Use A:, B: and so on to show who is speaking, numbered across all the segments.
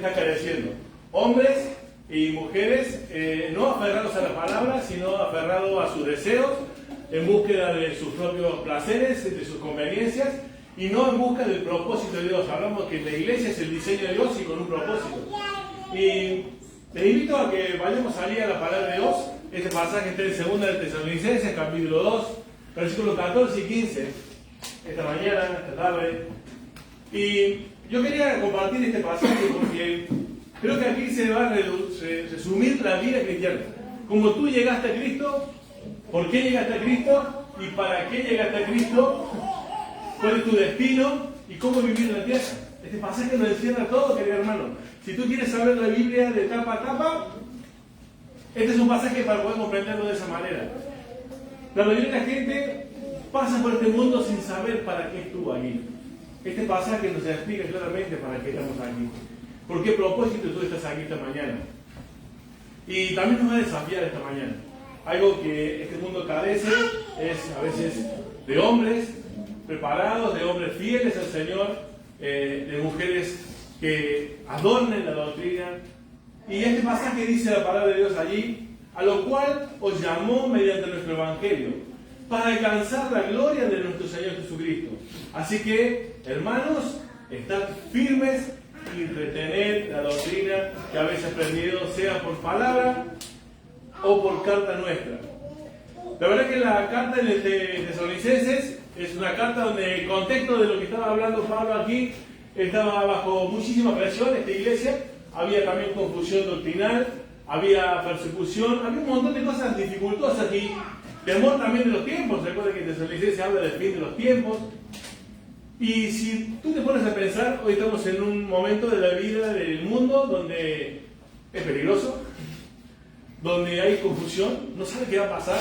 A: está careciendo. Hombres y mujeres no aferrados a las palabras, sino aferrados a sus deseos, en búsqueda de sus propios placeres, de sus conveniencias, y no en busca del propósito de Dios. Hablamos que la iglesia es el diseño de Dios y con un propósito. Y te invito a que vayamos a leer la palabra de Dios. Este pasaje está en 2 de Tesalonicenses, capítulo 2, versículos 14 y 15, esta mañana, esta tarde. Y yo quería compartir este pasaje porque creo que aquí se va a resumir la vida cristiana. Como tú llegaste a Cristo, por qué llegaste a Cristo y para qué llegaste a Cristo, cuál es tu destino y cómo vivir en la tierra. Este pasaje nos encierra todo, querido hermano. Si tú quieres saber la Biblia de tapa a tapa, este es un pasaje para poder comprenderlo de esa manera. La mayoría de la gente pasa por este mundo sin saber para qué estuvo aquí. Este pasaje nos explica claramente para qué estamos aquí. ¿Por qué propósito tú estás aquí esta mañana? Y también nos va a desafiar esta mañana. Algo que este mundo carece es a veces de hombres preparados, de hombres fieles al Señor, de mujeres que adornen la doctrina. Y este pasaje dice la palabra de Dios allí, a lo cual os llamó mediante nuestro Evangelio, para alcanzar la gloria de nuestro Señor Jesucristo. Así que, hermanos, estad firmes y retener la doctrina que habéis aprendido, sea por palabra o por carta nuestra. La verdad que la carta de Tesalonicenses es una carta donde el contexto de lo que estaba hablando Pablo aquí estaba bajo muchísima presión. Esta iglesia había también confusión doctrinal, había persecución, había un montón de cosas dificultosas y temor también de los tiempos. Recuerda que en Tesalonicenses habla del fin de los tiempos. Y si tú te pones a pensar, hoy estamos en un momento de la vida del mundo donde es peligroso, donde hay confusión, no sabe qué va a pasar,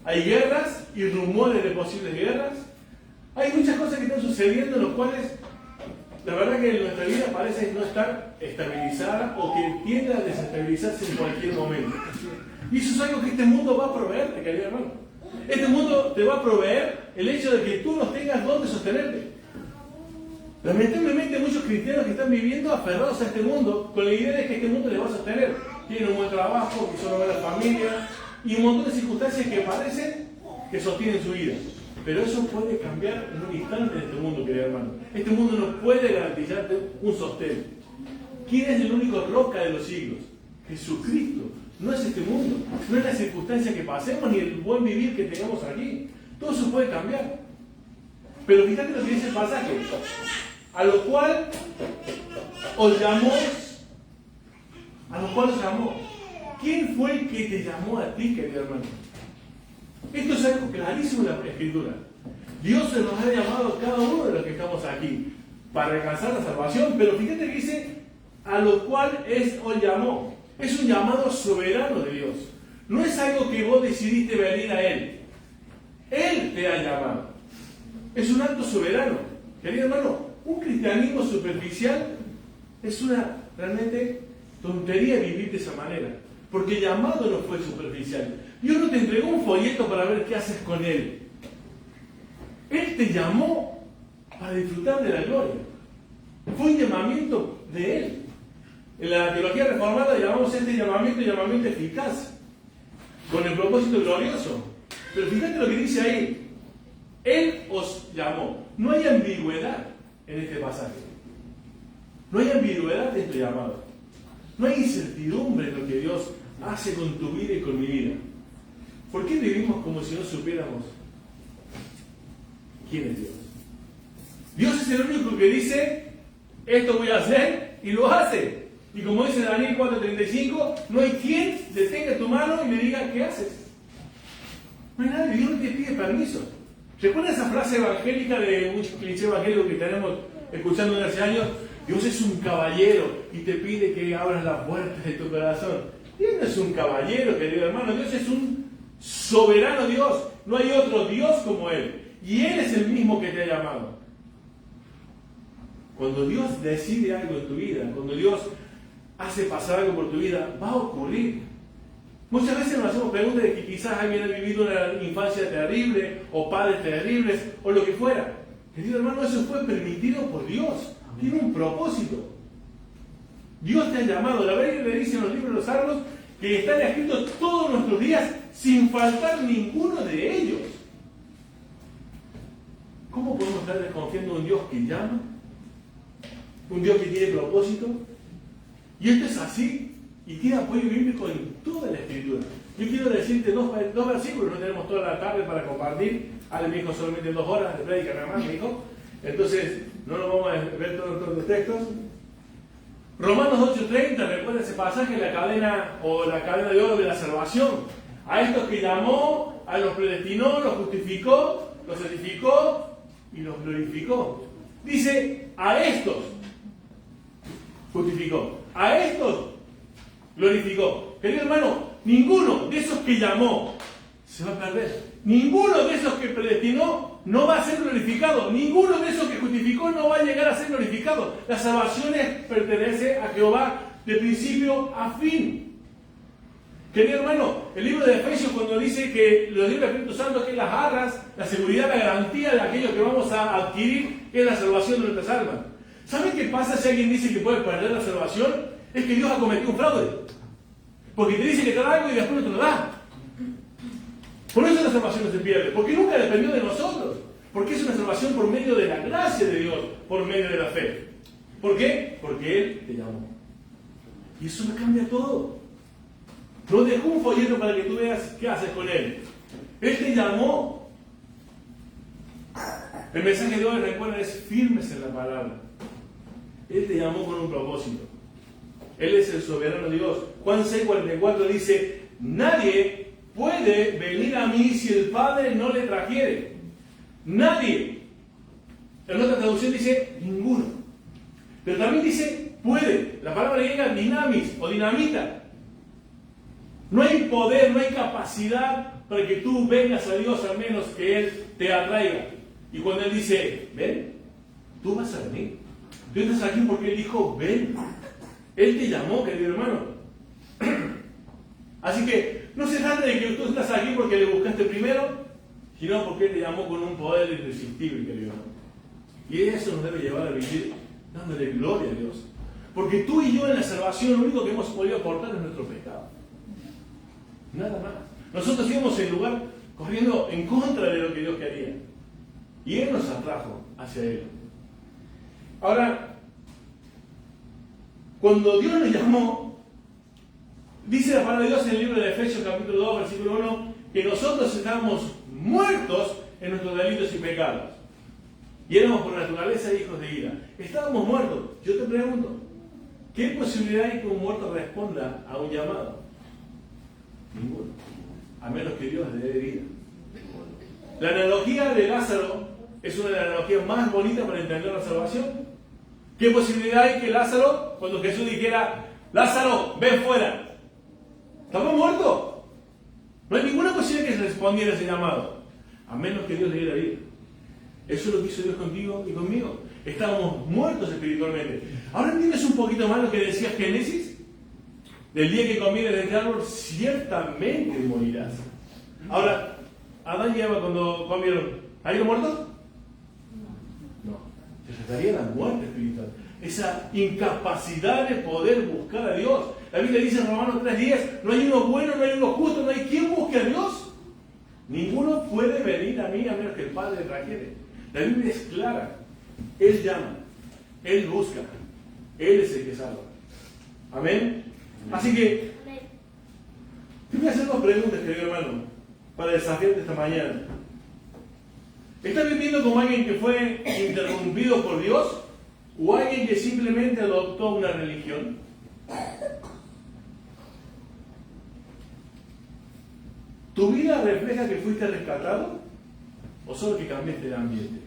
A: hay guerras y rumores de posibles guerras, hay muchas cosas que están sucediendo en los cuales la verdad que nuestra vida parece no estar estabilizada o que tiende a desestabilizarse en cualquier momento. Y eso es algo que este mundo va a proveerte, querido hermano. Este mundo te va a proveer el hecho de que tú no tengas dónde sostenerte. Lamentablemente muchos cristianos que están viviendo aferrados a este mundo con la idea de que este mundo les va a sostener. Tienen un buen trabajo, que son una buena familia y un montón de circunstancias que parecen que sostienen su vida. Pero eso puede cambiar en un instante en este mundo, querido hermano. Este mundo no puede garantizarte un sostén. ¿Quién es el único roca de los siglos? Jesucristo. No es este mundo, no es la circunstancia que pasemos ni el buen vivir que tengamos aquí. Todo eso puede cambiar. Pero fíjate lo que dice el pasaje. A lo cual os llamó. A lo cual os llamó. ¿Quién fue el que te llamó a ti, querido hermano? Esto es algo clarísimo en la Escritura. Dios nos ha llamado a cada uno de los que estamos aquí para alcanzar la salvación. Pero fíjate que dice, a lo cual os llamó. Es un llamado soberano de Dios. No es algo que vos decidiste venir a Él. Él te ha llamado. Es un acto soberano. Querido hermano, un cristianismo superficial es una realmente tontería vivir de esa manera. Porque el llamado no fue superficial. Dios no te entregó un folleto para ver qué haces con Él. Él te llamó para disfrutar de la gloria. Fue un llamamiento de Él. En la teología reformada llamamos este llamamiento eficaz, con el propósito glorioso. Pero fíjate lo que dice ahí. Él os llamó. No hay ambigüedad en este pasaje. No hay ambigüedad en tu llamado. No hay incertidumbre en lo que Dios hace con tu vida y con mi vida. ¿Por qué vivimos como si no supiéramos quién es Dios? Dios es el único que dice, esto voy a hacer, y lo hace. Y como dice Daniel 4:35, no hay quien detenga tu mano y le diga, ¿qué haces? No hay nadie, Dios no te pide permiso. ¿Recuerda esa frase evangélica de un cliché evangélico que tenemos escuchando desde hace años? Dios es un caballero y te pide que abras las puertas de tu corazón. Dios no es un caballero, querido hermano. Dios es un soberano Dios. No hay otro Dios como Él. Y Él es el mismo que te ha llamado. Cuando Dios decide algo en tu vida, cuando Dios hace pasar algo por tu vida, va a ocurrir. Muchas veces nos hacemos preguntas de que quizás alguien ha vivido una infancia terrible, o padres terribles, o lo que fuera. Querido hermano, eso fue permitido por Dios. Tiene un propósito. Dios te ha llamado. La Biblia le dice en los libros de los Salmos que están escritos todos nuestros días sin faltar ninguno de ellos. ¿Cómo podemos estar desconfiando en un Dios que llama? Un Dios que tiene propósito. Y esto es así y tiene apoyo bíblico en toda la Escritura. Yo quiero decirte dos versículos, no tenemos toda la tarde para compartir. Ale me dijo solamente 2 horas de prédica nada más, me dijo. Entonces, no nos vamos a ver todos los textos. Romanos 8:30, recuerda ese pasaje, la cadena de oro de la salvación. A estos que llamó, a los predestinó, los justificó, los santificó y los glorificó. Dice, a estos justificó, a estos glorificó. Querido hermano, ninguno de esos que llamó se va a perder. Ninguno de esos que predestinó no va a ser glorificado. Ninguno de esos que justificó no va a llegar a ser glorificado. La salvación pertenece a Jehová de principio a fin. Querido hermano, el libro de Efesios cuando dice que los libros del Espíritu Santo, que es las arras, la seguridad, la garantía de aquello que vamos a adquirir, es la salvación de nuestras almas. ¿Saben qué pasa si alguien dice que puede perder la salvación? Es que Dios ha cometido un fraude. Porque te dice que te da algo y después no te lo da. Por eso la salvación no se pierde, porque nunca dependió de nosotros, porque es una salvación por medio de la gracia de Dios, por medio de la fe. ¿Por qué? Porque Él te llamó. Y eso me cambia todo. No dejó un folleto para que tú veas qué haces con Él. Él te llamó. El mensaje de hoy, recuerda, es firmes en la palabra. Él te llamó con un propósito. Él es el soberano Dios. Juan 6:44 dice, nadie puede venir a mí si el Padre no le trajere. Nadie. En otra traducción dice ninguno. Pero también dice puede. La palabra griega dinamis o dinamita. No hay poder, no hay capacidad para que tú vengas a Dios a menos que Él te atraiga. Y cuando Él dice, ven, tú vas a venir. Tú estás aquí porque Él dijo, ven. Él te llamó, querido hermano. Así que no se trata de que tú estás aquí porque le buscaste primero, sino porque Él te llamó con un poder irresistible, querido hermano. Y eso nos debe llevar a vivir dándole gloria a Dios. Porque tú y yo en la salvación lo único que hemos podido aportar es nuestro pecado. Nada más. Nosotros íbamos en lugar corriendo en contra de lo que Dios quería. Y Él nos atrajo hacia Él. Ahora, cuando Dios nos llamó, dice la palabra de Dios en el libro de Efesios capítulo 2, versículo 1, que nosotros estábamos muertos en nuestros delitos y pecados. Y éramos por naturaleza hijos de ira. Estábamos muertos. Yo te pregunto, ¿qué posibilidad hay que un muerto responda a un llamado? Ninguno. A menos que Dios le dé vida. La analogía de Lázaro es una de las analogías más bonitas para entender la salvación. ¿Qué posibilidad hay que Lázaro, cuando Jesús dijera, Lázaro, ven fuera? ¿Estamos muertos? No hay ninguna posibilidad que se respondiera a ese llamado, a menos que Dios le diera vida. Eso es lo que hizo Dios contigo y conmigo. Estábamos muertos espiritualmente. Ahora entiendes un poquito más lo que decía Génesis. Del día que comieres de este árbol, ciertamente morirás. Ahora, Adán y Eva cuando comieron, ¿han ido muertos? No. Se trataría de la muerte espiritual. Esa incapacidad de poder buscar a Dios. La Biblia dice en Romanos 3:10, no hay uno bueno, no hay uno justo, no hay quien busque a Dios. Ninguno puede venir a mí a menos que el Padre le trajere. La Biblia es clara. Él llama, Él busca, Él es el que salva. Amén. Así que, te voy a hacer 2 preguntas, querido hermano, para desafiarte esta mañana. ¿Estás viviendo como alguien que fue interrumpido por Dios o alguien que simplemente adoptó una religión? ¿Tu vida refleja que fuiste rescatado o solo que cambiaste de ambiente?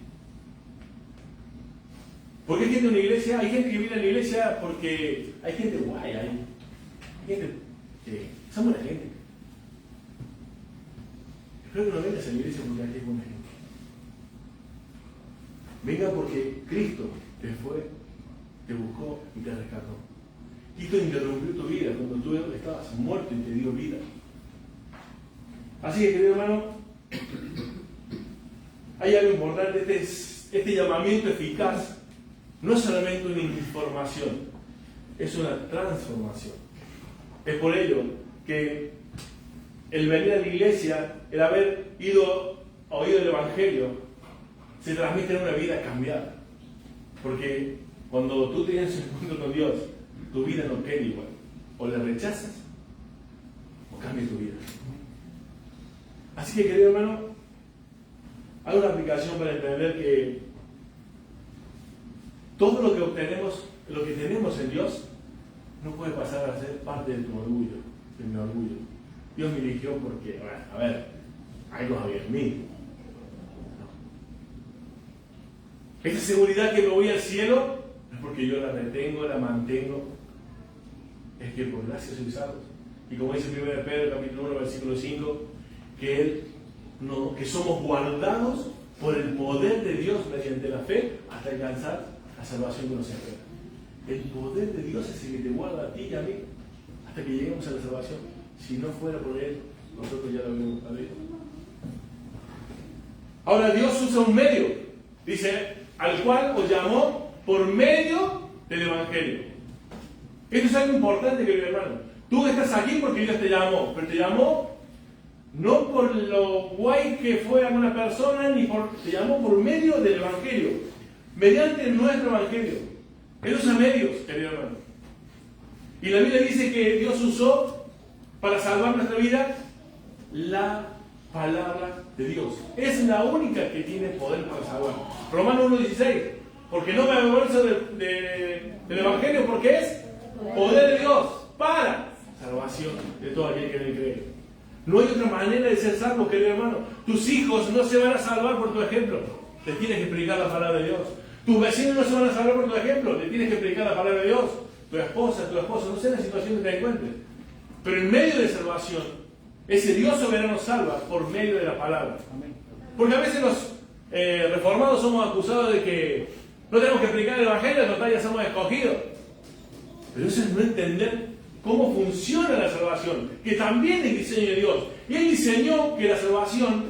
A: Porque hay gente en una iglesia, hay gente que viene a la iglesia porque hay gente guay ahí. Gente que son buena gente. Espero que no vengas a la iglesia porque aquí es buena gente. Venga porque Cristo te fue, te buscó y te rescató. Cristo interrumpió tu vida cuando tú estabas muerto y te dio vida. Así que, querido hermano, hay algo importante. Este llamamiento eficaz no es solamente una información. es una transformación. Es por ello que el venir a la iglesia, el haber oído el Evangelio, se transmite en una vida cambiada. Porque cuando tú tienes un encuentro con Dios, tu vida no queda igual. O le rechazas, o cambia tu vida. Así que, querido hermano, hago una aplicación para entender que todo lo que obtenemos, lo que tenemos en Dios, no puede pasar a ser parte de tu orgullo, de mi orgullo. Dios me eligió porque, a ver, algo había en mí. No. Esa seguridad que me voy al cielo, no es porque yo la retengo, la mantengo, es que por gracia soy salvo. Y como dice 1 Pedro, capítulo 1, versículo 5, que somos guardados por el poder de Dios mediante la fe hasta alcanzar la salvación que nos espera. El poder de Dios es el que te guarda a ti y a mí hasta que lleguemos a la salvación. Si no fuera por Él, nosotros ya lo habríamos perdido. Ahora Dios usa un medio, dice, al cual os llamó por medio del Evangelio. Esto es algo importante, querido hermano. Tú estás aquí porque Dios te llamó, pero te llamó no por lo guay que fue alguna persona, te llamó por medio del Evangelio, mediante nuestro Evangelio. Él usa medios, querido hermano. Y la Biblia dice que Dios usó para salvar nuestra vida la palabra de Dios. Es la única que tiene poder para salvar. Romanos 1:16. Porque no me avergüenzo del Evangelio, porque es poder de Dios para salvación de todo aquel que en él cree. No hay otra manera de ser salvo, querido hermano. Tus hijos no se van a salvar por tu ejemplo. Te tienes que explicar la palabra de Dios. Tus vecinos no se van a salvar por tu ejemplo. Te tienes que explicar la palabra de Dios. Tu esposa, tu esposo, no sé la situación que te encuentres. Pero en medio de salvación, ese Dios soberano salva por medio de la palabra. Porque a veces los reformados somos acusados de que no tenemos que explicar el Evangelio, total ya somos escogidos. Pero eso es no entender cómo funciona la salvación, que también es diseño de Dios. Y Él diseñó que la salvación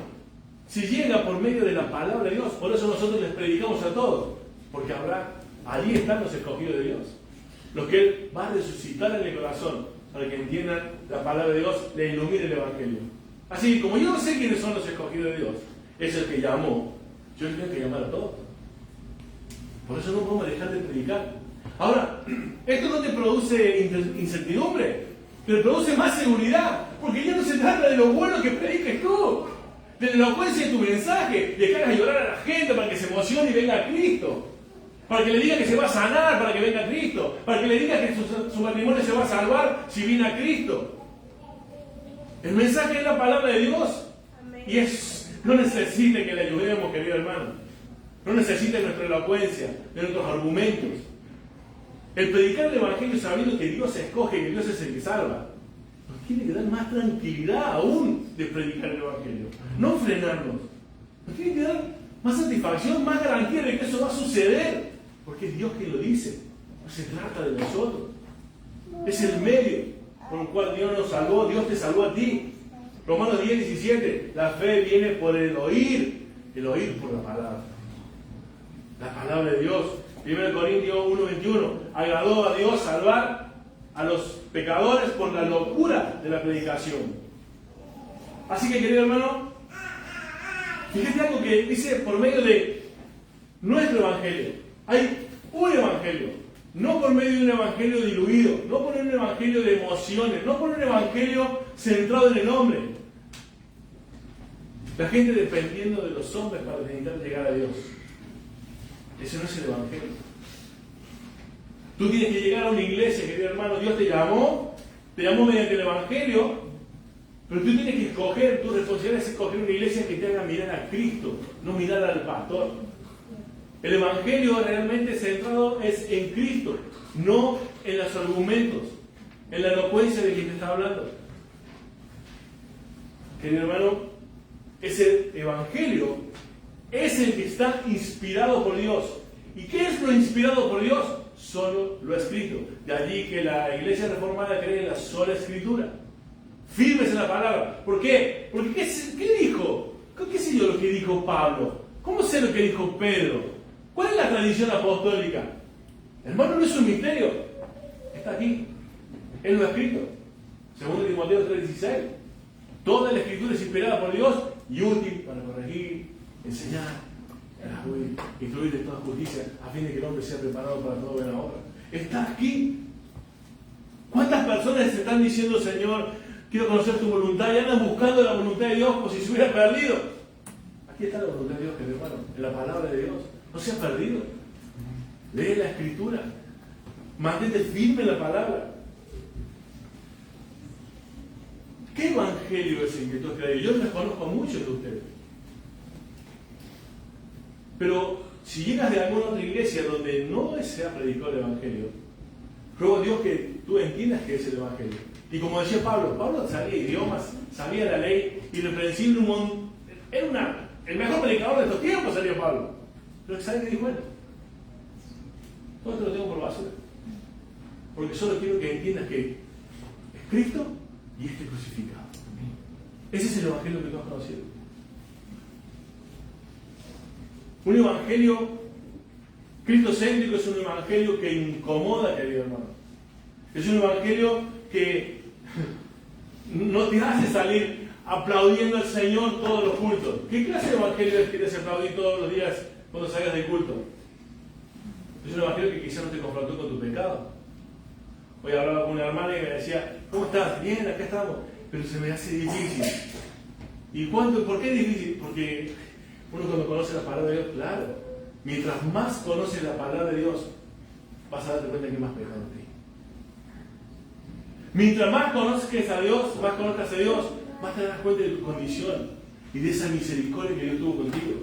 A: se llega por medio de la palabra de Dios. Por eso nosotros les predicamos a todos, porque allí están los escogidos de Dios, los que Él va a resucitar en el corazón, para que entiendan la palabra de Dios, le ilumine el Evangelio. Así, como yo no sé quiénes son los escogidos de Dios, es el que llamó, yo tengo que llamar a todos. Por eso no podemos dejar de predicar. Ahora, esto no te produce incertidumbre, te produce más seguridad, porque ya no se trata de lo bueno que prediques tú, de la elocuencia de tu mensaje, de que hagas llorar a la gente para que se emocione y venga a Cristo, para que le diga que se va a sanar para que venga a Cristo, para que le diga que su matrimonio se va a salvar si viene a Cristo. El mensaje es la palabra de Dios. Amén. Y no necesita que le ayudemos, querido hermano. No necesita nuestra elocuencia, de nuestros argumentos. El predicar el Evangelio sabiendo que Dios escoge, que Dios es el que salva, nos tiene que dar más tranquilidad aún de predicar el Evangelio. No frenarnos. Nos tiene que dar más satisfacción, más garantía de que eso va a suceder. Porque es Dios quien lo dice. No se trata de nosotros. Es el medio por el cual Dios nos salvó. Dios te salvó a ti. Romanos 10:17. La fe viene por el oír por la palabra. La palabra de Dios. 1 Corintios 1:21. Agradó a Dios salvar a los pecadores por la locura de la predicación. Así que, querido hermano, fíjate algo que dice por medio de nuestro Evangelio. Hay un Evangelio, no por medio de un Evangelio diluido, no por un Evangelio de emociones, no por un Evangelio centrado en el hombre. La gente dependiendo de los hombres para intentar llegar a Dios. Ese no es el Evangelio. Tú tienes que llegar a una iglesia, querido hermano. Dios te llamó mediante el Evangelio, pero tú tienes que escoger, tu responsabilidad es escoger una iglesia que te haga mirar a Cristo, no mirar al pastor. El Evangelio realmente centrado es en Cristo, no en los argumentos, en la elocuencia de quien te está hablando. Querido hermano, ese Evangelio es el que está inspirado por Dios. ¿Y qué es lo inspirado por Dios? Solo lo escrito. De allí que la Iglesia Reformada cree en la sola Escritura. Firmes en la palabra. ¿Por qué? Porque ¿qué dijo? ¿Qué sé yo lo que dijo Pablo? ¿Cómo sé lo que dijo Pedro? ¿Cuál es la tradición apostólica? Hermano, no es un misterio. está aquí. Él lo ha escrito. Segundo Timoteo 3:16. Toda la escritura es inspirada por Dios y útil para corregir, enseñar, instruir de toda justicia, a fin de que el hombre sea preparado para toda buena obra. Está aquí. ¿Cuántas personas se están diciendo, Señor, quiero conocer tu voluntad, y andan buscando la voluntad de Dios como si se hubiera perdido? Aquí está la voluntad de Dios, querido hermano, en la palabra de Dios. No se ha perdido. Lee la escritura. Mantente firme en la palabra. ¿Qué evangelio es el que tú has creído? Yo les conozco a muchos de ustedes. Pero si llegas de alguna otra iglesia donde no se ha predicado el evangelio, ruego a Dios que tú entiendas que es el evangelio. Y como decía Pablo sabía idiomas, sabía la ley, irreprensible, era el mejor predicador de estos tiempos, salió Pablo. Pero ¿sabe qué dijo él? Todo esto lo tengo por basura. Porque solo quiero que entiendas que es Cristo y este crucificado. Ese es el evangelio que tú has conocido. Un evangelio cristocéntrico es un evangelio que incomoda, querido hermano. Es un evangelio que no te hace salir aplaudiendo al Señor todos los cultos. ¿Qué clase de evangelio es que te hace aplaudir todos los días cuando salgas del culto? Es un evangelio que quizás no te confrontó con tu pecado. Hoy hablaba con una hermana y me decía, ¿cómo estás? Bien, acá estamos. Pero se me hace difícil. ¿Y cuánto? ¿Por qué es difícil? Porque uno cuando conoce la palabra de Dios, claro, mientras más conoces la palabra de Dios, vas a darte cuenta que hay más pecado en ti. Mientras más conozcas a Dios, más te darás cuenta de tu condición y de esa misericordia que Dios tuvo contigo.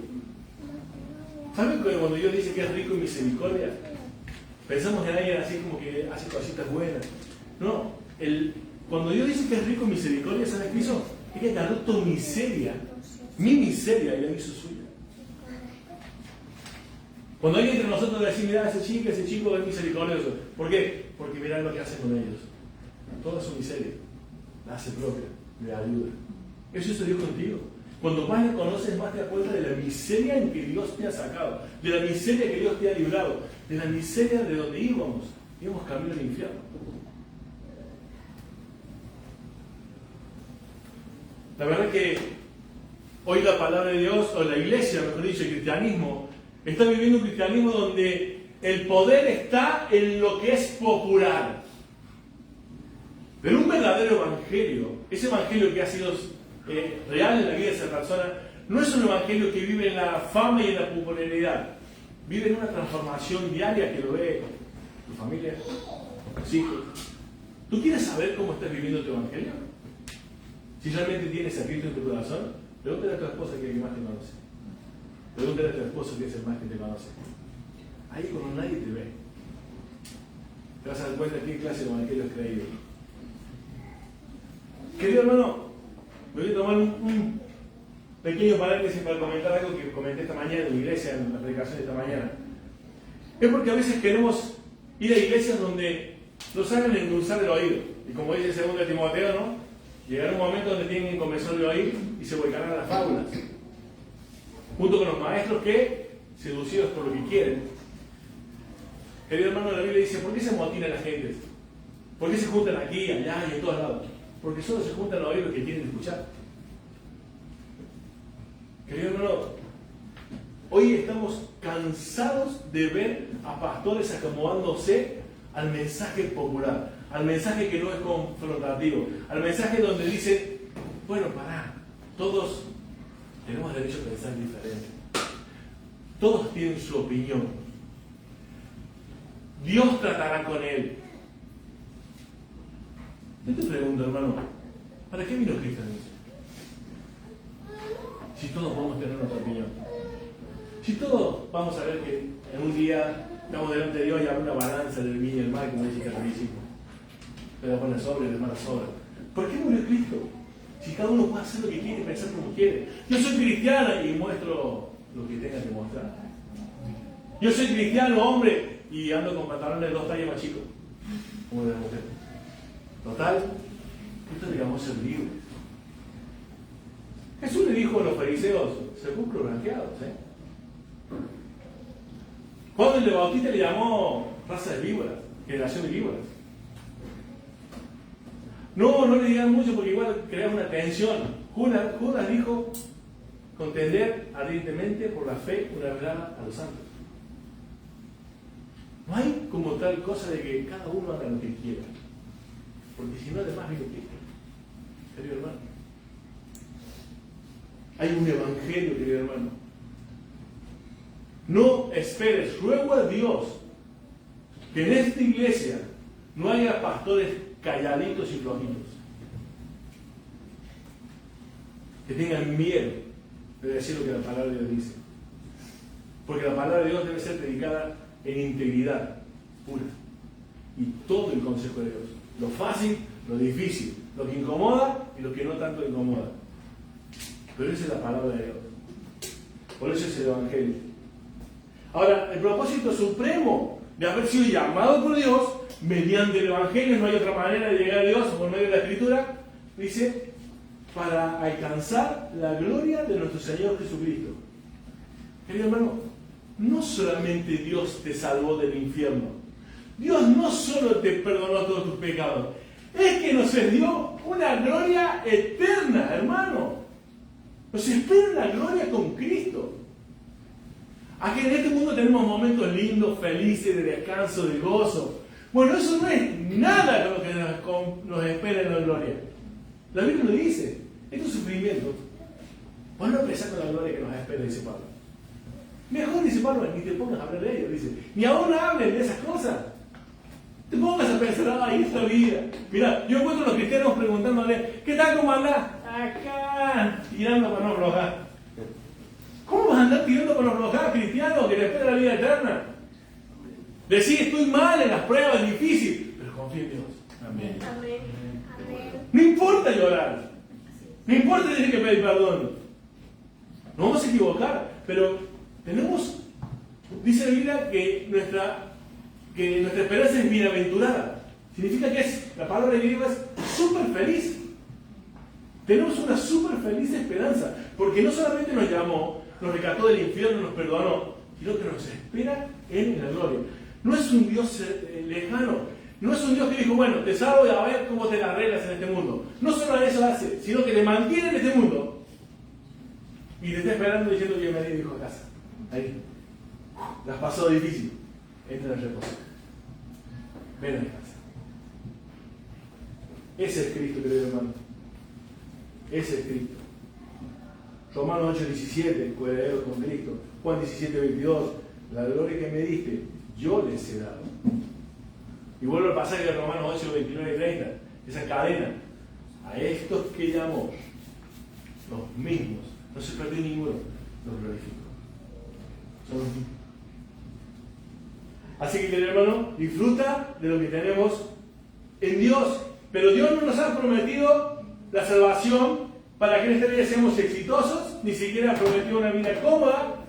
A: ¿Saben que cuando Dios dice que es rico en misericordia, pensamos en alguien así como que hace cositas buenas? No, cuando Dios dice que es rico en misericordia, ¿sabes qué hizo? Es que agarró tu miseria, mi miseria, y la hizo suya. Cuando alguien entre nosotros le dice, mira, ese chico es misericordioso. ¿Por qué? Porque mirá lo que hace con ellos. Toda su miseria la hace propia, le ayuda. Eso hizo Dios contigo. Cuando más le conoces, más te das cuenta de la miseria en que Dios te ha sacado, de la miseria que Dios te ha librado, de la miseria de donde íbamos camino al infierno. La verdad es que hoy la palabra de Dios, o la iglesia, mejor dicho, el cristianismo, está viviendo un cristianismo donde el poder está en lo que es popular. Pero un verdadero evangelio, ese evangelio que ha sido real en la vida de esa persona, no es un evangelio que vive en la fama y en la popularidad. Vive en una transformación diaria que lo ve tu familia, tus hijos. ¿Tú quieres saber cómo estás viviendo tu evangelio? Si realmente tienes a Cristo en tu corazón, pregúntale a tu esposa que es el que más te conoce. Pregúntale a tu esposo que es el más que te conoce. Ahí cuando nadie te ve, te vas a dar cuenta de qué clase de evangelio has creído. Querido hermano, me voy a tomar un pequeño paréntesis para comentar algo que comenté esta mañana en la iglesia, en la predicación de esta mañana. Es porque a veces queremos ir a iglesias donde nos hagan endulzar el oído. Y como dice el 2 Timoteo, ¿no? Llegará un momento donde tienen comenzar de oír y se volcarán a las fábulas. Junto con los maestros que, seducidos por lo que quieren. Querido hermano, la Biblia dice, ¿por qué se motina la gente? ¿Por qué se juntan aquí, allá y en todos lados? Porque solo se juntan a oír lo que quieren escuchar. Querido hermano, hoy estamos cansados de ver a pastores acomodándose al mensaje popular, al mensaje que no es confrontativo, al mensaje donde dicen, bueno, pará, todos tenemos derecho a pensar diferente. Todos tienen su opinión. Dios tratará con él. Yo te pregunto, hermano, ¿para qué vino Cristo en eso? Si todos vamos a tener nuestra opinión. Si todos vamos a ver que en un día estamos delante de Dios y habrá una balanza del bien y el mal, como dice Católico. Pero buena sobra y de mala sobra. ¿Por qué murió Cristo? Si cada uno puede hacer lo que quiere y pensar como quiere. Yo soy cristiana y muestro lo que tenga que mostrar. Yo soy cristiano, hombre, y ando con pantalones de 2 tallas más chicos, como de la mujer. Total, esto digamos ser libre. Jesús le dijo a los fariseos, sepulcros blanqueados, Juan el Bautista le llamó raza de víboras, generación de víboras. No le digan mucho porque igual crea una tensión. Judas dijo, contender ardientemente por la fe una verdad a los santos. No hay como tal cosa de que cada uno haga lo que quiera. Porque si no, además viene Cristo. Querido hermano. Hay un evangelio, querido hermano. No esperes, ruego a Dios que en esta iglesia no haya pastores calladitos y flojitos. Que tengan miedo de decir lo que la palabra de Dios dice. Porque la palabra de Dios debe ser predicada en integridad pura. Y todo el consejo de Dios. Lo fácil, lo difícil, lo que incomoda y lo que no tanto incomoda. Pero esa es la palabra de Dios. Por eso es el evangelio. Ahora, el propósito supremo de haber sido llamado por Dios mediante el evangelio, no hay otra manera de llegar a Dios por medio de la escritura, dice, para alcanzar la gloria de nuestro Señor Jesucristo. Querido hermano, no solamente Dios te salvó del infierno, Dios no solo te perdonó todos tus pecados, es que nos dio una gloria eterna, hermano. Nos espera una gloria con Cristo. Aquí en este mundo tenemos momentos lindos, felices, de descanso, de gozo. Bueno, eso no es nada con lo que nos espera en la gloria. La Biblia lo dice. Estos sufrimientos, vos no pensás con la gloria que nos espera, dice Pablo. Mejor, dice Pablo, ni te pongas a hablar de ellos, dice. Ni aún hablen de esas cosas. Te pongas a pensar, ahí esta vida. Mirá, yo encuentro a los cristianos preguntándole, ¿qué tal, cómo andás? Acá, tirando para no aflojar. ¿Cómo vas a andar tirando para no aflojar, cristiano, que te espera la vida eterna? Decís, estoy mal en las pruebas, es difícil, pero confía en Dios. Amén.
B: Amén.
A: No importa llorar. No importa tener que pedir perdón. No vamos a equivocar, pero tenemos, dice la Biblia, que nuestra esperanza es bienaventurada. Significa que la palabra griega es súper feliz. Tenemos una súper feliz esperanza, porque no solamente nos llamó, nos rescató del infierno, nos perdonó, sino que nos espera en la gloria. No es un Dios lejano. No es un Dios que dijo, bueno, te salvo y a ver cómo te las arreglas en este mundo. No solo eso hace, sino que te mantiene en este mundo y te está esperando diciendo que me dijo a casa. Ahí. Las pasó difícil. Entra en el reposo. Ven a mi casa. Ese es Cristo, querido hermano. Ese es Cristo. Romanos 8:17, coherederos con Cristo. Juan 17:22, la gloria que me diste, yo les he dado. Y vuelvo al pasaje de Romanos 8:29-30, esa cadena. A estos que llamó, los mismos, no se perdió ninguno, los glorificó. Son los mismos. Así que, querido hermano, disfruta de lo que tenemos en Dios. Pero Dios no nos ha prometido la salvación para que en esta vida seamos exitosos, ni siquiera ha prometido una vida cómoda,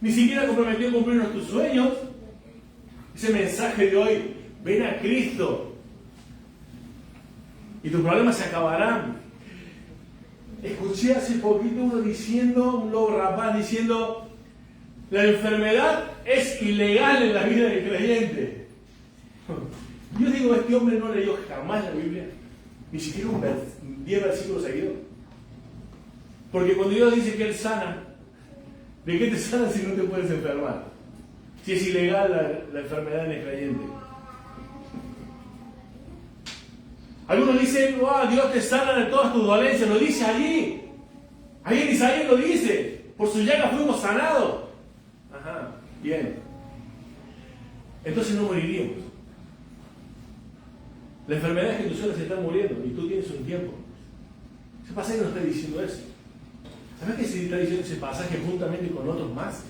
A: ni siquiera ha prometido cumplir nuestros sueños. Ese mensaje de hoy, ven a Cristo y tus problemas se acabarán. Escuché hace poquito uno diciendo, un lobo rapaz diciendo, la enfermedad es ilegal en la vida del creyente. Yo digo, este hombre no leyó jamás la Biblia, ni siquiera 10 versículos seguidos. Porque cuando Dios dice que Él sana, ¿de qué te sana si no te puedes enfermar? Si es ilegal la enfermedad en el creyente. Algunos dicen, Dios te sana de todas tus dolencias, lo dice allí. Ahí en Isaías lo dice, por su llaga fuimos sanados. Ajá, bien. Entonces no moriríamos. La enfermedad es que tus sueños se están muriendo y tú tienes un tiempo. Ese pasaje no está diciendo eso. ¿Sabes qué se está diciendo ese pasaje juntamente con otros más?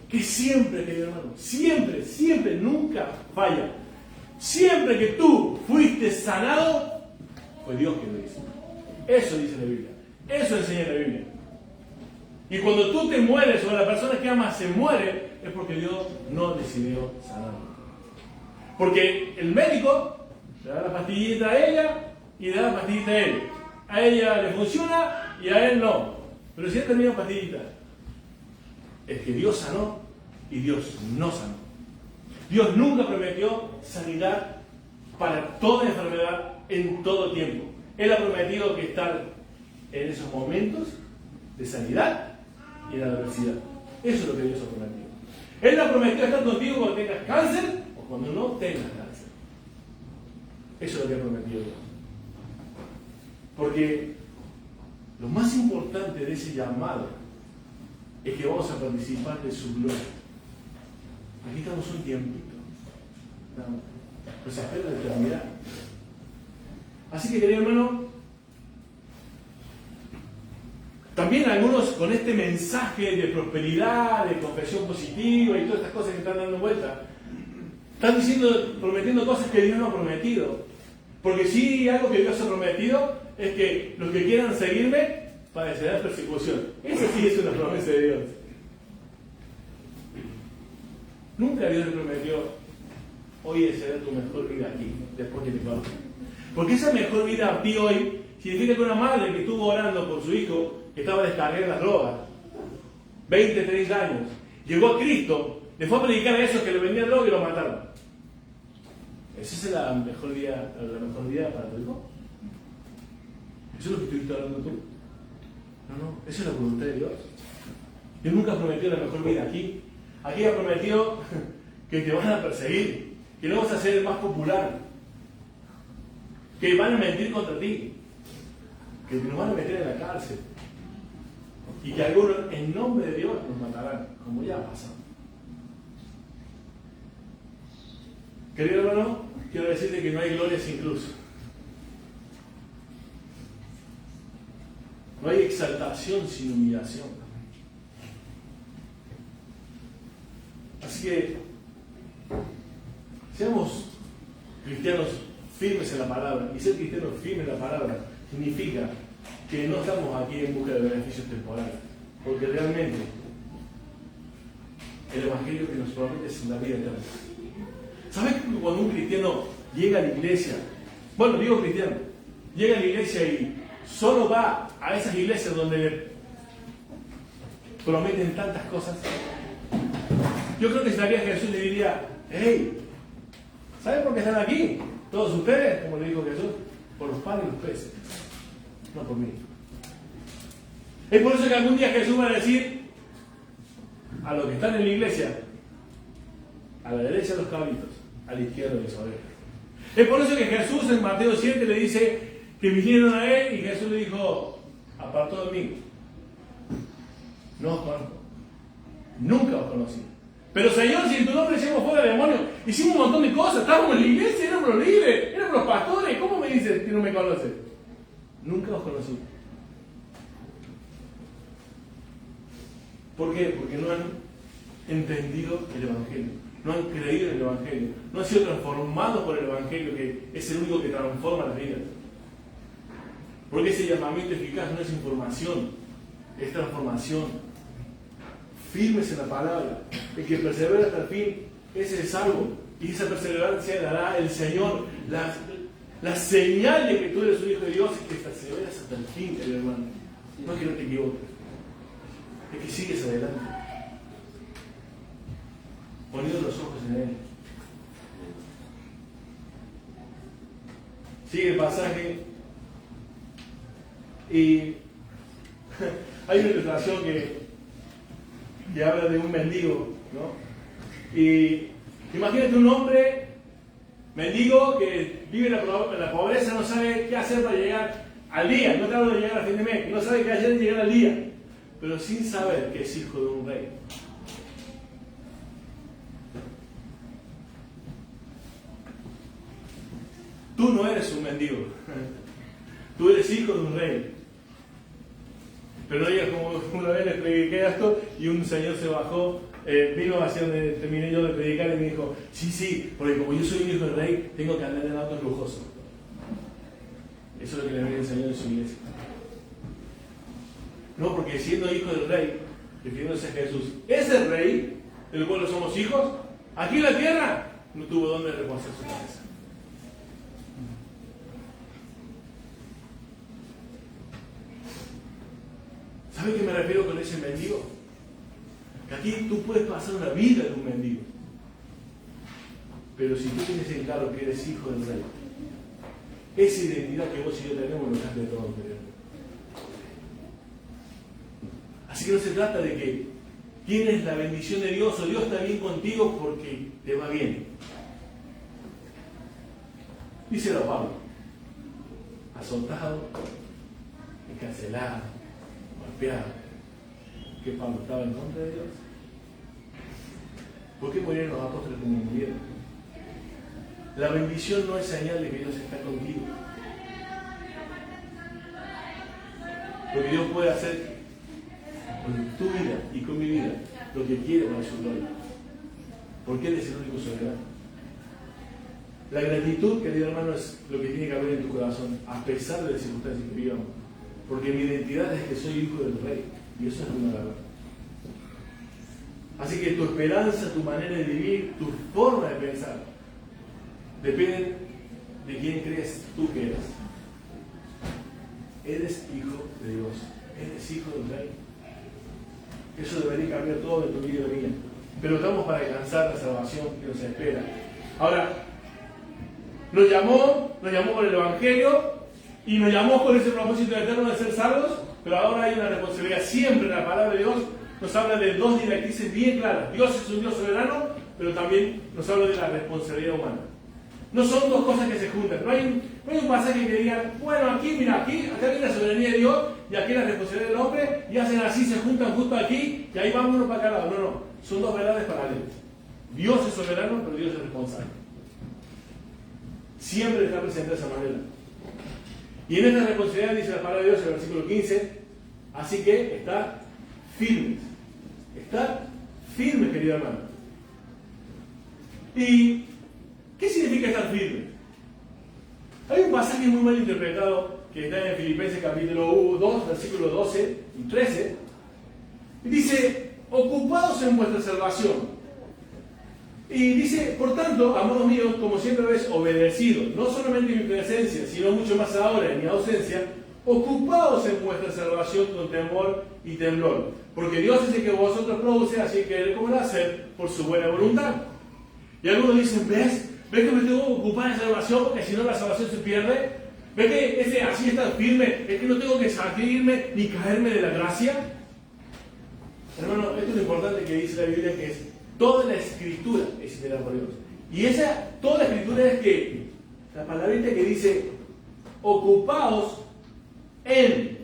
A: Que siempre, querido hermano, siempre, nunca falla. Siempre que tú fuiste sanado, fue Dios quien lo hizo. Eso dice la Biblia. Eso enseña la Biblia. Y cuando tú te mueres o la persona que amas se muere, es porque Dios no decidió sanarlo. Porque el médico le da la pastillita a ella y le da la pastillita a él. A ella le funciona y a él no. Pero si él termina pastillita, es que Dios sanó y Dios no sanó. Dios nunca prometió sanidad para toda enfermedad en todo tiempo. Él ha prometido que estar en esos momentos de sanidad y en adversidad. Eso es lo que Dios ha prometido. Él ha prometido estar contigo cuando tengas cáncer o cuando no tengas cáncer. Eso es lo que ha prometido Dios. Porque lo más importante de ese llamado es que vamos a participar de su gloria. Aquí estamos un tiempito. Nos espera la eternidad. Así que, querido hermano, también algunos con este mensaje de prosperidad, de confesión positiva y todas estas cosas que están dando vuelta, están prometiendo cosas que Dios no ha prometido. Porque sí, algo que Dios ha prometido es que los que quieran seguirme padecerán persecución. Eso sí es una promesa de Dios. Nunca Dios le prometió: hoy será tu mejor vida aquí, después que te conozca. Porque esa mejor vida a ti hoy significa que una madre que estuvo orando por su hijo que estaba descargado en las drogas, 20, 30 años, llegó a Cristo, le fue a predicar a esos que le vendían droga y lo mataron. ¿Esa es la mejor vida para tu hijo? ¿Eso es lo que estuviste hablando tú? No, eso es la voluntad de Dios. Dios nunca ha prometido la mejor vida aquí. Aquí ha prometido que te van a perseguir, que no vas a ser el más popular, que van a mentir contra ti, que nos van a meter en la cárcel y que algunos en nombre de Dios nos matarán, como ya pasa. Querido hermano, quiero decirte que no hay gloria sin cruz. No hay exaltación sin humillación. Así que seamos cristianos firmes en la palabra. Y ser cristianos firmes en la palabra significa que no estamos aquí en busca de beneficios temporales, porque realmente el evangelio que nos promete es la vida eterna. ¿Sabes que cuando un cristiano llega a la iglesia, bueno, digo cristiano, llega a la iglesia y solo va a esas iglesias donde le prometen tantas cosas? Yo creo que estaría Jesús le diría: hey, ¿saben por qué están aquí? Todos ustedes, como le dijo Jesús, por los panes y los peces, no por mí. Es por eso que algún día Jesús va a decir a los que están en la iglesia: a la derecha los cabritos, a la izquierda las ovejas. Es por eso que Jesús en Mateo 7 le dice que vinieron a él y Jesús le dijo: apartó de mí, no os conozco, nunca os conocí. Pero Señor, si en tu nombre echamos fuera demonios, hicimos un montón de cosas, estábamos en la iglesia, éramos los líderes, éramos los pastores, ¿cómo me dices que no me conoces? Nunca os conocí. ¿Por qué? Porque no han entendido el Evangelio, no han creído en el Evangelio, no han sido transformados por el Evangelio, que es el único que transforma las vidas. Porque ese llamamiento eficaz no es información, es transformación. Firmes en la palabra. El que persevera hasta el fin, ese es salvo. Y esa perseverancia dará el Señor. La señal de que tú eres un hijo de Dios es que perseveras hasta el fin, querido hermano. No es que no te equivoques, es que sigues adelante, poniendo los ojos en Él. Sigue el pasaje y hay una ilustración que habla de un mendigo, ¿no? Y imagínate un hombre mendigo que vive en la pobreza, no sabe qué hacer para llegar al día, no trata de llegar a fin de mes, no sabe qué hacer para llegar al día, pero sin saber que es hijo de un rey. Tú no eres un mendigo, tú eres hijo de un rey. Pero no digas como una vez le prediqué esto y un señor se bajó, vino hacia donde terminé yo de predicar y me dijo: sí, porque como yo soy un hijo del rey, tengo que andar en autos lujosos. Eso es lo que le había enseñado en su iglesia. No, porque siendo hijo del rey, refiriéndose a Jesús, ese rey, del cual somos hijos, aquí en la tierra, no tuvo dónde reposar su cabeza. ¿Sabes a qué me refiero con ese mendigo? Que aquí tú puedes pasar una vida de un mendigo. Pero si tú tienes en claro que eres hijo del rey, Esa identidad que vos y yo tenemos nos cambia todo, querido. Así que no se trata de que tienes la bendición de Dios o Dios está bien contigo porque te va bien. Díselo a Pablo, azotado, encarcelado, golpeado. ¿Que Pablo estaba en contra de Dios? ¿Por qué murieron los apóstoles como murieron? La bendición no es señal de que Dios está contigo. Porque Dios puede hacer con tu vida y con mi vida lo que quiere para su gloria. Porque Él es el único soberano. La gratitud, querido hermano, es lo que tiene que haber en tu corazón, a pesar de las circunstancias que vivamos. Porque mi identidad es que soy hijo del Rey. Y eso es una verdad. Así que tu esperanza, tu manera de vivir, tu forma de pensar, dependen de quién crees tú que eres. Eres hijo de Dios. Eres hijo del Rey. Eso debería cambiar todo en tu vida y mía. Pero estamos para alcanzar la salvación que nos espera. Ahora, nos llamó por el Evangelio y nos llamó con ese propósito eterno de ser salvos, pero ahora hay una responsabilidad. Siempre la palabra de Dios nos habla de dos directrices bien claras. Dios es un Dios soberano, pero también nos habla de la responsabilidad humana. No son dos cosas que se juntan. No hay un pasaje que diga, bueno, aquí, mira, acá viene la soberanía de Dios y aquí la responsabilidad del hombre, y hacen así, se juntan justo aquí y ahí va uno para cada lado. No. Son dos verdades paralelas. Dios es soberano, pero Dios es responsable. Siempre está presente de esa manera. Y en esta responsabilidad dice la palabra de Dios en el versículo 15, así que está firmes. Está firme, querido hermano. ¿Y qué significa estar firme? Hay un pasaje muy mal interpretado que está en Filipenses capítulo 2, versículos 12 y 13. Y dice, ocupados en vuestra salvación. Y dice, por tanto, amados míos, como siempre habéis obedecido, no solamente en mi presencia, sino mucho más ahora en mi ausencia, ocupaos en vuestra salvación con temor y temblor. Porque Dios es el que vosotros produce, así que Él cómo lo hace por su buena voluntad. Y algunos dicen, ¿ves que me tengo que ocupar de salvación porque si no la salvación se pierde? ¿Ves que así está firme? ¿Es que no tengo que salirme ni caerme de la gracia? Hermano, esto es lo importante que dice la Biblia, que es toda la escritura es inspirada por Dios. Y toda la escritura es que la palabrita que dice ocupaos en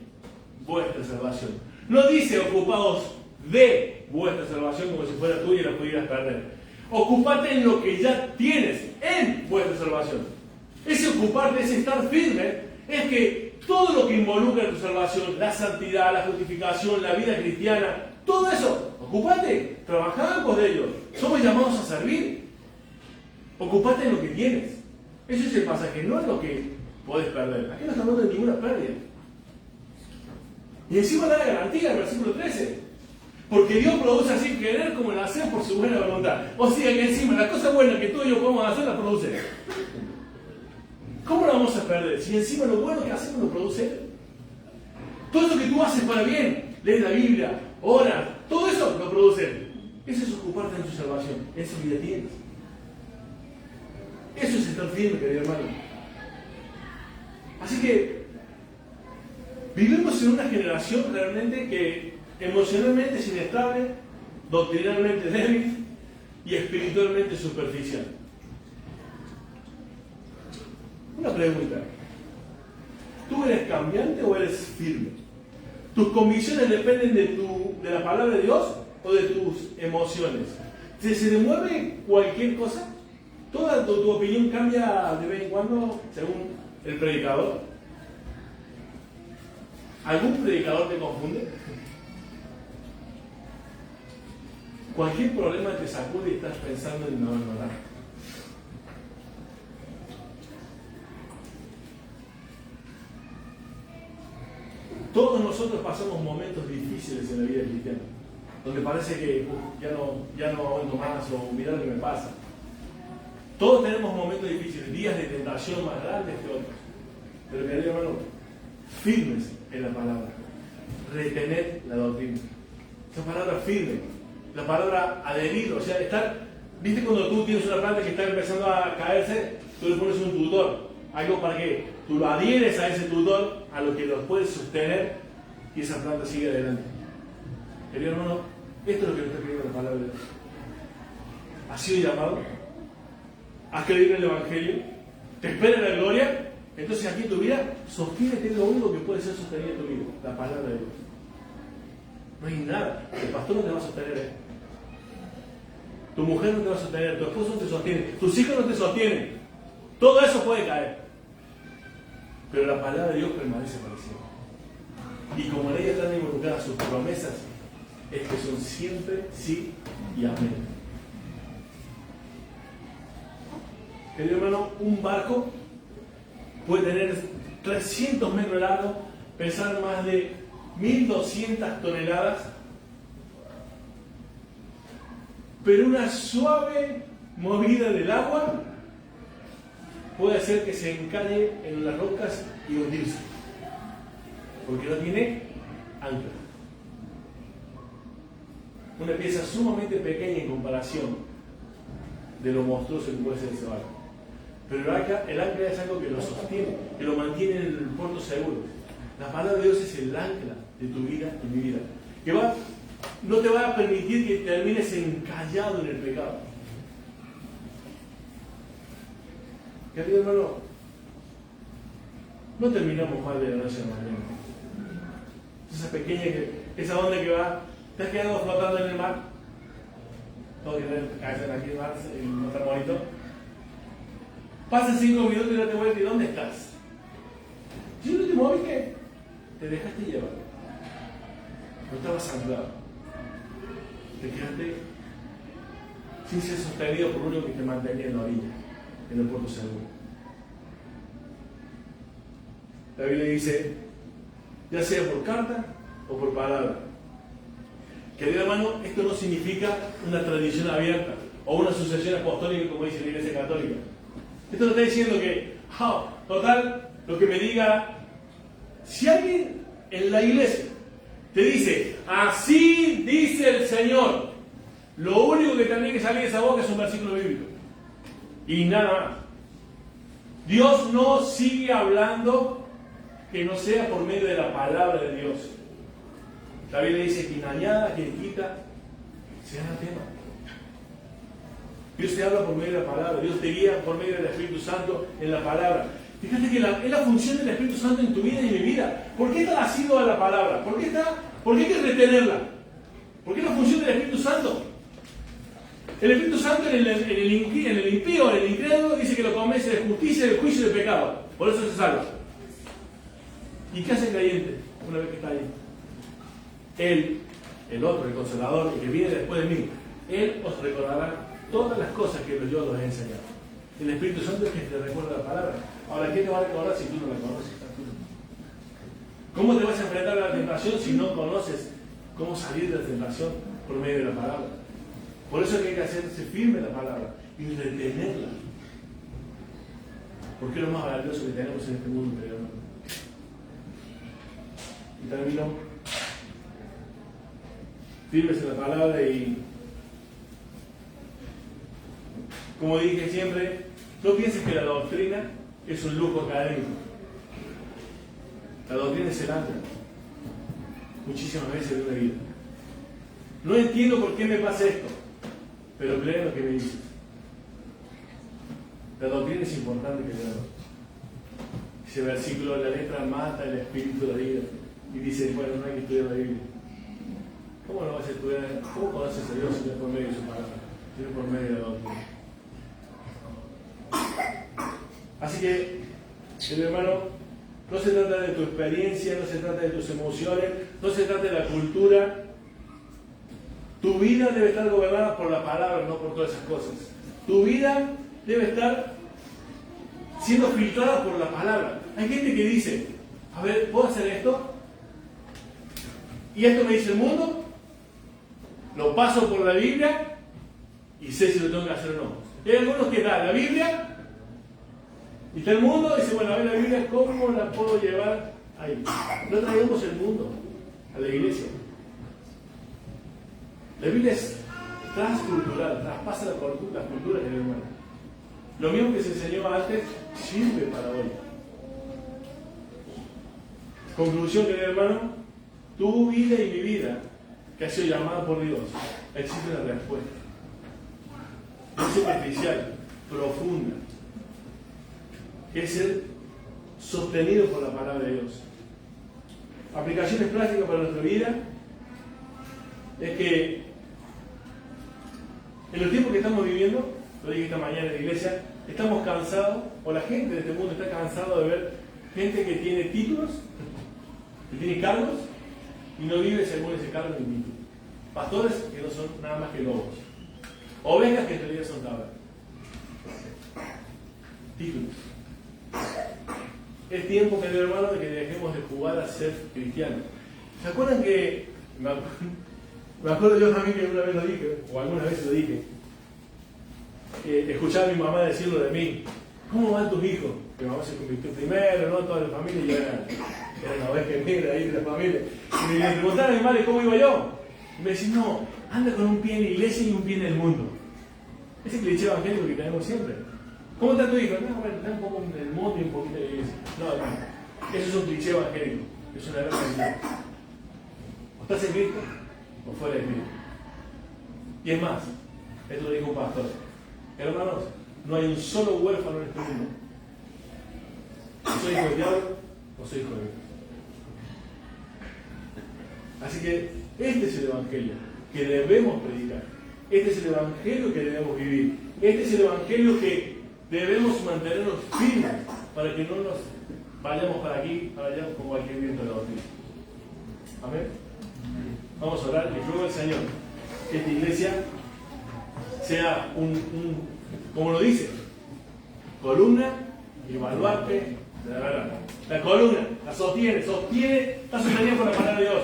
A: vuestra salvación. No dice ocupaos de vuestra salvación como si fuera tuya y la pudieras perder. Ocupate en lo que ya tienes en vuestra salvación. Ese ocuparte, ese estar firme, es que todo lo que involucra tu salvación, la santidad, la justificación, la vida cristiana, todo eso, ocupate, trabajá en pos de ello. Somos llamados a servir. Ocupate en lo que tienes. Eso es el pasaje, no es lo que podés perder. Aquí no estamos hablando de ninguna pérdida. Y encima da la garantía, el versículo 13. Porque Dios produce así querer como el hacer por su buena voluntad. O sea que encima la cosa buena que tú y yo podemos hacer la produce. ¿Cómo la vamos a perder? Si encima lo bueno que hacemos lo produce Él. Todo eso que tú haces para bien, lees la Biblia, oras, todo eso lo produce Él. Eso es ocuparte en tu salvación. Eso ya tienes. Eso es estar firme, querido hermano. Así que vivimos en una generación realmente que emocionalmente es inestable, doctrinalmente débil y espiritualmente superficial. Una pregunta. ¿Tú eres cambiante o eres firme? ¿Tus convicciones dependen de la palabra de Dios o de tus emociones? ¿Se te mueve cualquier cosa? ¿Toda tu opinión cambia de vez en cuando según el predicador? ¿Algún predicador te confunde? Cualquier problema te sacude y estás pensando en no abandonar. Todos nosotros pasamos momentos difíciles en la vida cristiana, donde parece que ya no aguanto más o mira lo que me pasa. Todos tenemos momentos difíciles, días de tentación más grandes que otros. Pero querido hermano, firmes en la palabra. Retener la doctrina. Esa palabra firme, la palabra adherir, o sea, estar. ¿Viste cuando tú tienes una planta que está empezando a caerse? Tú le pones un tutor algo para que tú lo adhieres a ese tutor, a lo que lo puedes sostener y esa planta sigue adelante. Querido hermano, esto es lo que nos está pidiendo la palabra de Dios. ¿Has sido llamado? ¿Has creído en el Evangelio? ¿Te espera la gloria? Entonces aquí en tu vida, sostínete en lo único que puede ser sostenido en tu vida, la palabra de Dios. No hay nada. El pastor no te va a sostener. Tu mujer no te va a sostener, tu esposo no te sostiene, tus hijos no te sostienen. Todo eso puede caer. Pero la palabra de Dios permanece para siempre. Y como en ella están involucradas sus promesas, es que son siempre sí y amén. Querido hermano, un barco puede tener 300 metros de largo, pesar más de 1200 toneladas, pero una suave movida del agua puede hacer que se encalle en las rocas y hundirse, porque no tiene ancla. Una pieza sumamente pequeña en comparación de lo monstruoso que puede ser ese barco. Pero el ancla es algo que lo sostiene, que lo mantiene en el puerto seguro. La palabra de Dios es el ancla de tu vida y mi vida, que no te va a permitir que termines encallado en el pecado. Querido hermano, no terminamos mal de la noche a la mañana. Esa pequeña, esa onda que va, te has quedado flotando en el mar. Todo que caes aquí en el mar, no está bonito. Pasan 5 minutos y date vuelta, ¿y dónde estás? Si no te moviste, te dejaste llevar. No estabas anclado. Te quedaste sin ser sostenido por uno que te mantenía en la orilla, en el puerto seguro. La Biblia dice, ya sea por carta o por palabra. Querido hermano, esto no significa una tradición abierta o una sucesión apostólica como dice la Iglesia Católica. Esto no está diciendo que, total, lo que me diga, si alguien en la iglesia te dice, así dice el Señor, lo único que tendría que salir de esa boca es un versículo bíblico. Y nada más. Dios no sigue hablando que no sea por medio de la palabra de Dios. La Biblia dice, quien añada, quien quita, sea anatema. Dios te habla por medio de la palabra, Dios te guía por medio del Espíritu Santo en la palabra. Fíjate que es la función del Espíritu Santo en tu vida y en mi vida. ¿Por qué está asido a la palabra? ¿Por qué hay que retenerla? ¿Por qué es la función del Espíritu Santo? El Espíritu Santo en el impío, en el incrédulo, dice que lo convence de justicia, de juicio y de pecado. Por eso se salva. ¿Y qué hace el creyente una vez que está ahí? Él, el otro, el Consolador, el que viene después de mí, Él os recordará todas las cosas que yo os he enseñado. El Espíritu Santo es quien te recuerda la palabra. Ahora, ¿qué te va a recordar si tú no la conoces? ¿Cómo te vas a enfrentar a la tentación si no conoces cómo salir de la tentación por medio de la palabra? Por eso hay que hacerse firme la palabra y retenerla. Porque es lo más valioso que tenemos en este mundo, querido hermano. Y termino. Firmes en la palabra y, como dije siempre, no pienses que la doctrina es un lujo académico. La doctrina es el ancla, muchísimas veces de una vida. No entiendo por qué me pasa esto, pero creo lo que me dices. La doctrina es importante, que leamos. Ese versículo, la letra mata el espíritu de la vida. Y dice, bueno, no hay que estudiar la Biblia. ¿Cómo no vas a estudiar? ¿Cómo conoces a Dios si no es por medio de su palabra? Si no es por medio de la doctrina. Así que, querido hermano, no se trata de tu experiencia, no se trata de tus emociones, no se trata de la cultura. Tu vida debe estar gobernada por la palabra, no por todas esas cosas. Tu vida debe estar siendo filtrada por la palabra. Hay gente que dice, a ver, ¿puedo hacer esto? Y esto me dice el mundo, lo paso por la Biblia y sé si lo tengo que hacer o no. Y hay algunos que dan la Biblia y está el mundo y dice, bueno, a ver la Biblia, ¿cómo la puedo llevar ahí? No traemos el mundo a la iglesia. La Biblia es transcultural, traspasa la cultura, hermano. Lo mismo que se enseñó antes sirve para hoy. Conclusión, querido hermano, tu vida y mi vida, que ha sido llamada por Dios, existe una respuesta. Es superficial, profunda, que es ser sostenido por la palabra de Dios. Aplicaciones prácticas para nuestra vida es que en los tiempos que estamos viviendo, lo dije esta mañana en la iglesia, estamos cansados, o la gente de este mundo está cansado de ver gente que tiene títulos, que tiene cargos y no vive según ese cargo ni título. Pastores que no son nada más que lobos. Ovejas que en realidad son cabras. Títulos. Es tiempo, querido hermano, de que dejemos de jugar a ser cristianos. ¿Se acuerdan que... Me acuerdo yo también que una vez lo dije, o algunas veces lo dije, escuchaba a mi mamá decirlo de mí. ¿Cómo van tus hijos? Mi mamá se convirtió primero, ¿no? Toda la familia, y yo era una oveja negra ahí de la familia. Y me preguntaban a mi madre cómo iba yo. Y me decían, no, anda con un pie en la iglesia y un pie en el mundo. Ese cliché evangélico que tenemos siempre. ¿Cómo está tu hijo? No, bueno, está un poco en el mundo y un poquito en la iglesia. No, no. Eso es un cliché evangélico. Es una gran realidad. O estás en Cristo o fuera de Cristo. Y es más, esto lo dijo un pastor. Hermanos, no hay un solo huérfano en este mundo. O soy hijo del diablo o soy hijo de Dios. Así que este es el evangelio que debemos predicar. Este es el evangelio que debemos vivir. Este es el evangelio que debemos mantenernos firmes para que no nos vayamos para aquí, para allá, como cualquier viento de la doctrina. Amén. Vamos a orar y ruego al Señor que esta iglesia sea como lo dice, columna y baluarte de la verdad. La columna la sostiene, está sostenida por la palabra de Dios.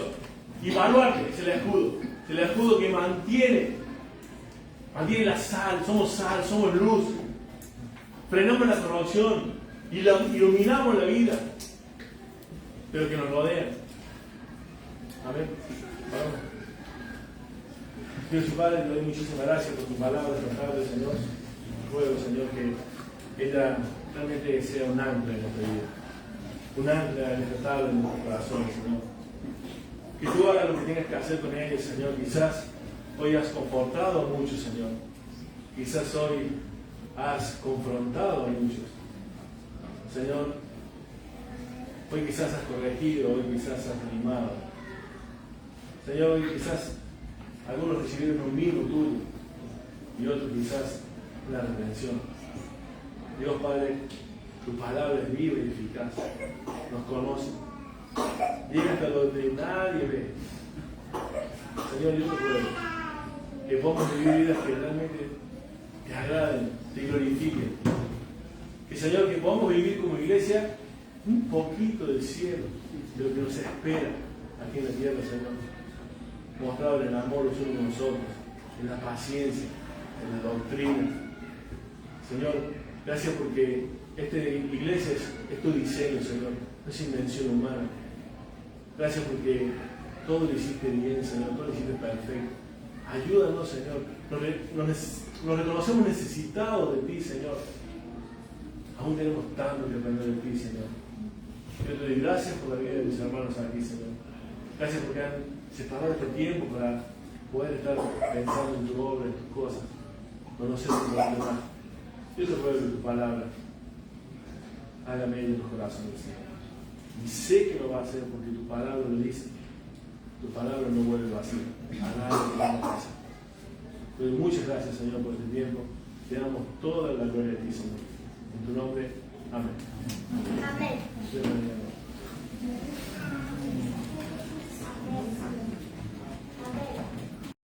A: Y baluarte es el escudo que mantiene la sal, somos luz. Frenamos la corrupción y iluminamos la vida de lo que nos rodea. Amén. Vamos. Dios y Padre, te doy muchísimas gracias por tu palabra esta tarde, Señor. Ruego, Señor, que ella realmente sea un ancla en nuestra vida, un ancla inestable en nuestro corazón, Señor. Que tú hagas lo que tienes que hacer con ella, Señor. Quizás hoy has confortado a muchos, Señor. Quizás hoy has confrontado a muchos. Señor, hoy quizás has corregido, hoy quizás has animado. Señor, hoy quizás algunos recibieron un mimo tuyo y otros quizás una reprensión. Dios Padre, tu palabra es viva y eficaz, nos conoce, llega hasta donde nadie ve. Señor, yo te ruego que podamos vivir vidas que realmente te agraden, te glorifiquen. Que Señor, que podamos vivir como iglesia un poquito del cielo, de lo que nos espera aquí en la tierra, Señor. Mostrado en el amor los unos con los otros, en la paciencia, en la doctrina. Señor, gracias porque esta iglesia es tu diseño, Señor, no es invención humana. Gracias porque todo lo hiciste bien, Señor, todo lo hiciste perfecto. Ayúdanos, Señor. Nos reconocemos necesitados de ti, Señor. Aún tenemos tanto que aprender de ti, Señor. Yo te doy gracias por la vida de mis hermanos aquí, Señor. Gracias porque han separado este tiempo para poder estar pensando en tu obra, en tus cosas, conocer tu demás. Yo te ruego que tu palabra haga medio en los corazones, Señor. Y sé que lo va a hacer porque tu palabra lo dice. Tu palabra no vuelve vacía. A nadie le vamos a hacer. Te doy muchas gracias, Señor, por este tiempo. Te damos toda la gloria a ti, Señor. En tu nombre, amén.
B: Amén.